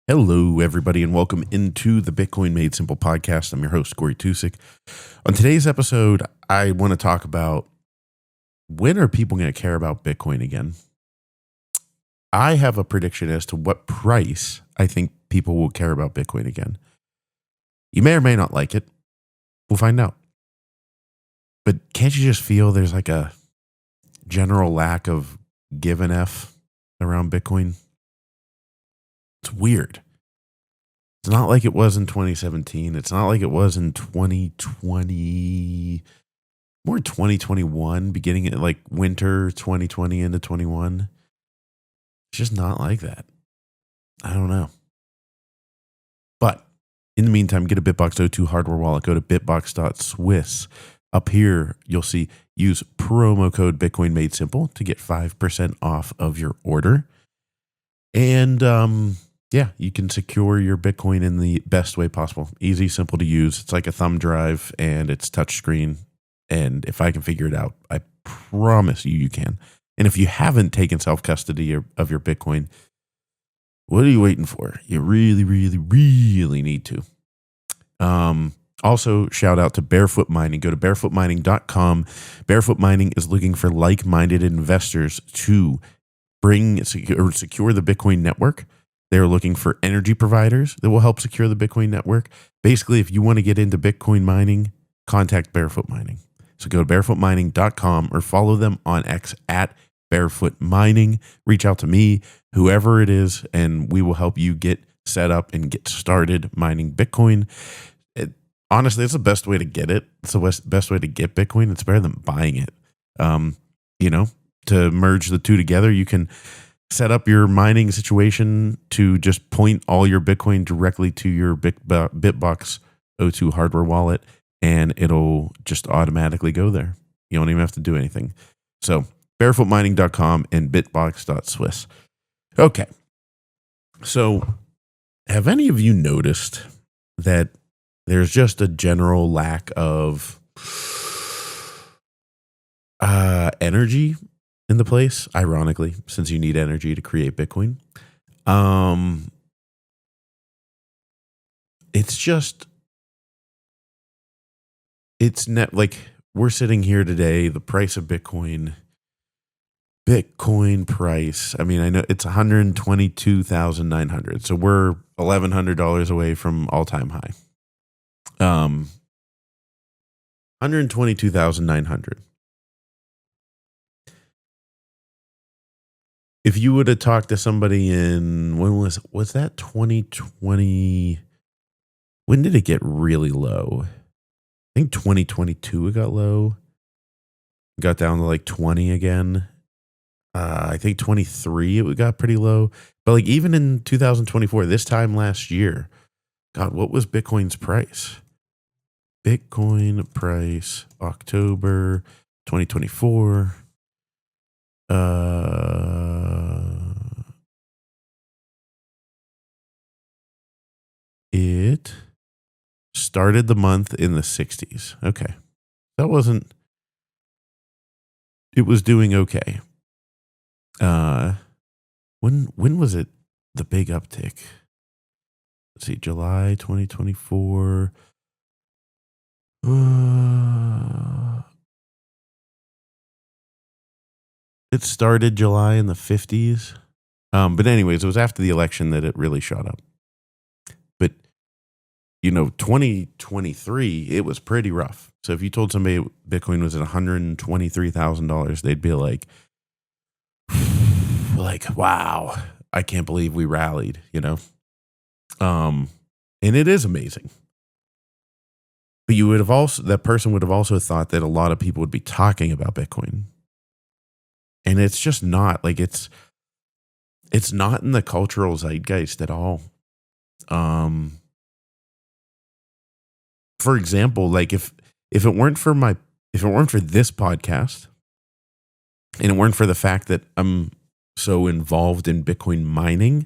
Hello, everybody, and welcome into the Bitcoin Made Simple podcast. I'm your host, Corey Tusick. On today's episode, I want to talk about when are people going to care about Bitcoin again? I have a prediction as to what price I think people will care about Bitcoin again. You may or may not like it. We'll find out. But can't you just feel there's like a general lack of give an F around Bitcoin? It's weird. It's not like it was in 2017. It's not like it was in 2020, more 2021, beginning at like winter 2020 into 21. It's just not like that. I don't know. But in the meantime, get a BitBox 02 hardware wallet. Go to bitbox.swiss. Up here, you'll see use promo code Bitcoin Made Simple to get 5% off of your order. And yeah, you can secure your Bitcoin in the best way possible. Easy, simple to use. It's like a thumb drive and it's touchscreen. And if I can figure it out, I promise you can. And if you haven't taken self-custody of your Bitcoin, what are you waiting for? You really, really, really need to. Also, shout out to Barefoot Mining. Go to barefootmining.com. Barefoot Mining is looking for like-minded investors to secure the Bitcoin network. They're looking for energy providers that will help secure the Bitcoin network. Basically, if you want to get into Bitcoin mining, contact Barefoot Mining. So go to barefootmining.com or follow them on X at Barefoot Mining. Reach out to me, whoever it is, and we will help you get set up and get started mining Bitcoin. Honestly, it's the best way to get it. It's the best way to get Bitcoin. It's better than buying it. To merge the two together, you can set up your mining situation to just point all your Bitcoin directly to your BitBox 02 hardware wallet, and it'll just automatically go there. You don't even have to do anything. So barefootmining.com and bitbox.swiss. Okay. So have any of you noticed that there's just a general lack of energy in the place, ironically, since you need energy to create Bitcoin? It's net like we're sitting here today, the price of Bitcoin price. I mean, I know it's 122,900. So we're $1,100 away from all-time high. 122,900. If you would have talked to somebody in, when was that 2020? When did it get really low? I think 2022 it got low. Got down to like 20 again. I think 23 it got pretty low. But like even in 2024, this time last year, God, what was Bitcoin's price? Bitcoin price, October 2024. It started the month in the 60s. Okay. It was doing okay. When was it the big uptick? Let's see, July 2024. It started July in the 50s. But anyways, it was after the election that it really shot up. But 2023, it was pretty rough. So if you told somebody Bitcoin was at $123,000, they'd be like, wow, I can't believe we rallied, and it is amazing. But that person would have also thought that a lot of people would be talking about Bitcoin. And it's just not like it's not in the cultural zeitgeist at all. For example, like if it weren't for this podcast, and it weren't for the fact that I'm so involved in Bitcoin mining,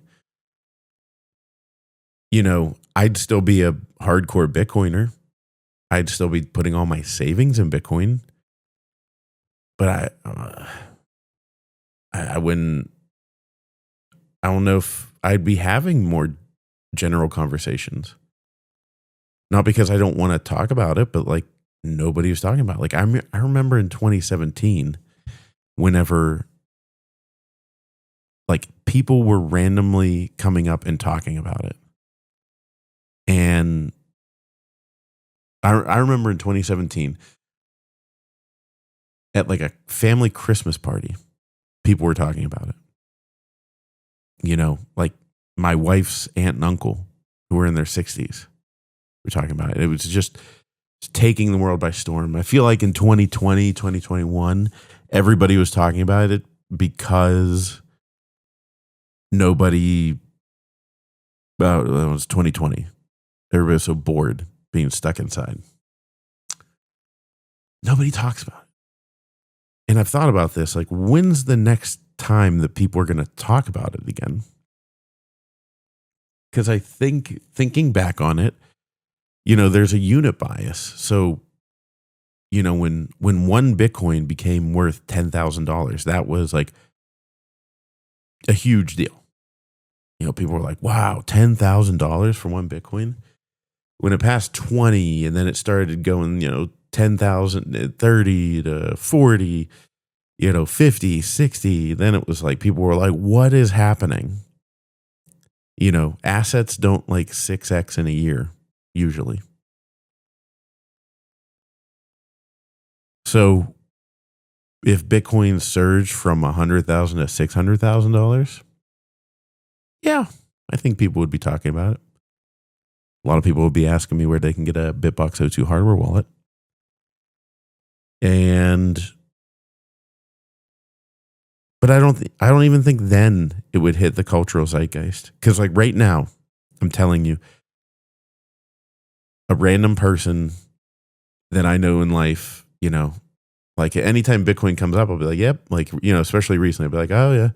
I'd still be a hardcore Bitcoiner. I'd still be putting all my savings in Bitcoin. But I wouldn't. I don't know if I'd be having more general conversations. Not because I don't want to talk about it, but like nobody was talking about it. Like I remember in 2017, whenever like people were randomly coming up and talking about it. And I remember in 2017 at like a family Christmas party, people were talking about it. You know, like my wife's aunt and uncle who were in their 60s were talking about it. It was just taking the world by storm. I feel like in 2020, 2021, everybody was talking about it because nobody, it was 2020. Everybody was so bored being stuck inside. Nobody talks about it. And I've thought about this, like, when's the next time that people are going to talk about it again? Because I think, thinking back on it, you know, there's a unit bias. So, you know, when one Bitcoin became worth $10,000, that was like a huge deal. You know, people were like, wow, $10,000 for one Bitcoin. When it passed 20 and then it started going, you know, 10,000, 30 to 40, you know, 50, 60, then it was like people were like, what is happening? You know, assets don't like 6x in a year, usually. So if Bitcoin surged from $100,000 to $600,000, yeah, I think people would be talking about it. A lot of people would be asking me where they can get a Bitbox O2 hardware wallet. But I don't even think then it would hit the cultural zeitgeist. Because like right now, I'm telling you, a random person that I know in life, you know, like anytime Bitcoin comes up, I'll be like, yep. Like, you know, especially recently, I'll be like, oh yeah.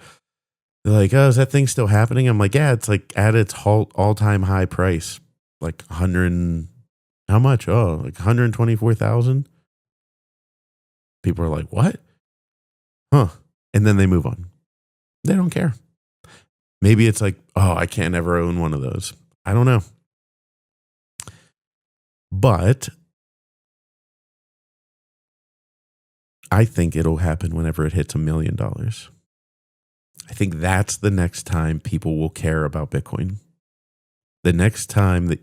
They're like, oh, is that thing still happening? I'm like, yeah, it's like at its all-time high price. Like 100, how much? Oh, like 124,000. People are like, what? Huh. And then they move on. They don't care. Maybe it's like, oh, I can't ever own one of those. I don't know. But I think it'll happen whenever it hits $1 million. I think that's the next time people will care about Bitcoin. The next time that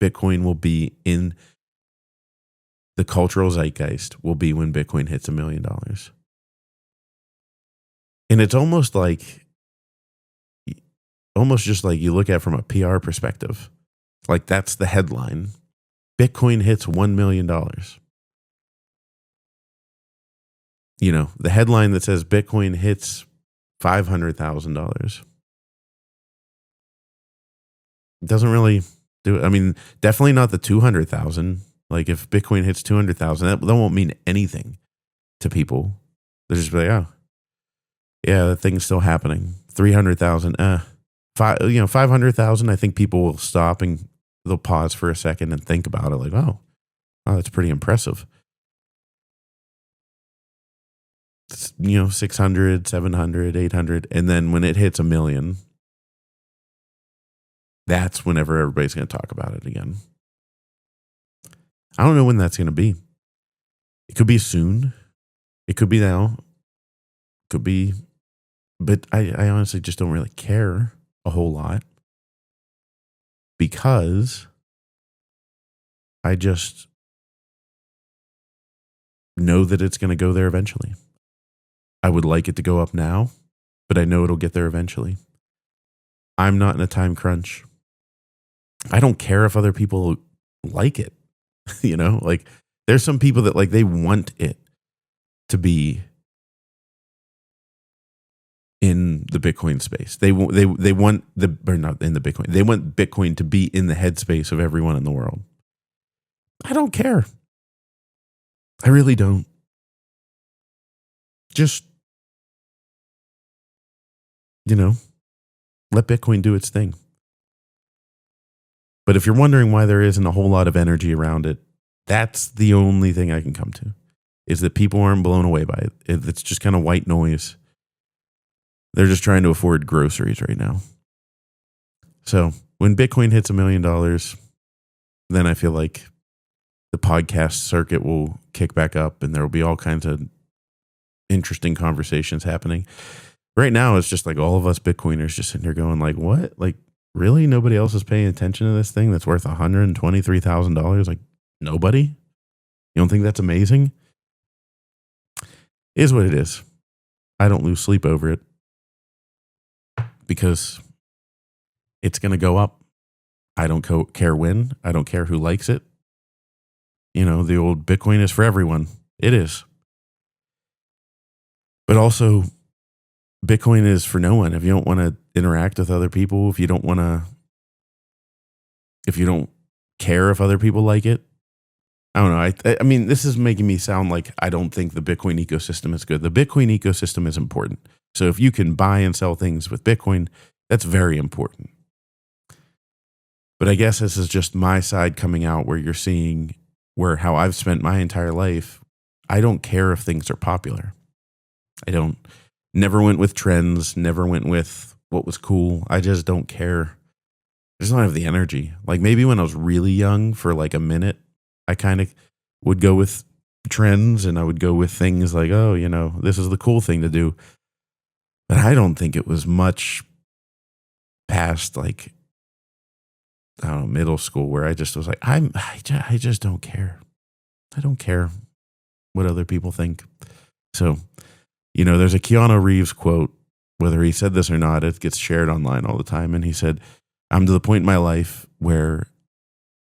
Bitcoin will be in the cultural zeitgeist will be when Bitcoin hits $1 million. And it's almost just like you look at it from a PR perspective. Like that's the headline. Bitcoin hits $1 million. You know, the headline that says Bitcoin hits $500,000. Doesn't really do it. I mean, definitely not the 200,000. Like if Bitcoin hits 200,000, that won't mean anything to people. They're just like, oh, yeah, that thing's still happening. 300,000, 500,000. I think people will stop and they'll pause for a second and think about it. Like, oh, that's pretty impressive. It's, 600, 700, 800. And then when it hits 1 million, that's whenever everybody's going to talk about it again. I don't know when that's going to be. It could be soon. It could be now. Could be. But I honestly just don't really care a whole lot. Because I just know that it's going to go there eventually. I would like it to go up now, but I know it'll get there eventually. I'm not in a time crunch. I don't care if other people like it. Like there's some people that like they want it to be in the Bitcoin space. They want not in the Bitcoin. They want Bitcoin to be in the headspace of everyone in the world. I don't care. I really don't. Just let Bitcoin do its thing. But if you're wondering why there isn't a whole lot of energy around it, that's the only thing I can come to, is that people aren't blown away by it. It's just kind of white noise. They're just trying to afford groceries right now. So when Bitcoin hits $1 million, then I feel like the podcast circuit will kick back up and there will be all kinds of interesting conversations happening. Right now, it's just like all of us Bitcoiners just sitting here going like, what? Like, really? Nobody else is paying attention to this thing that's worth $123,000? Like, nobody? You don't think that's amazing? It is what it is. I don't lose sleep over it because it's going to go up. I don't care when. I don't care who likes it. You know, the old Bitcoin is for everyone. It is. But also, Bitcoin is for no one. If you don't want to interact with other people, if you don't care if other people like it, I don't know. I mean, this is making me sound like I don't think the Bitcoin ecosystem is good. The Bitcoin ecosystem is important. So if you can buy and sell things with Bitcoin, that's very important. But I guess this is just my side coming out where you're seeing how I've spent my entire life. I don't care if things are popular. Never went with trends, never went with what was cool. I just don't care. I just don't have the energy. Like maybe when I was really young for like a minute, I kind of would go with trends and I would go with things like, oh, you know, this is the cool thing to do. But I don't think it was much past like, I don't know, middle school where I just was like, I just don't care. I don't care what other people think. So, you know, there's a Keanu Reeves quote, whether he said this or not, it gets shared online all the time. And he said, I'm to the point in my life where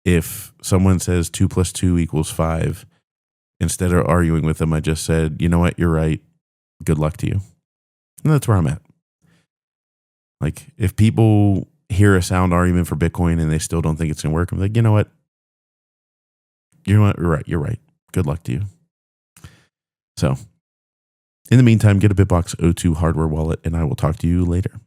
if someone says 2 + 2 = 5, instead of arguing with them, I just said, you know what, you're right. Good luck to you. And that's where I'm at. Like if people hear a sound argument for Bitcoin and they still don't think it's going to work, I'm like, you know what? You're right. You're right. Good luck to you. So in the meantime, get a BitBox O2 hardware wallet and I will talk to you later.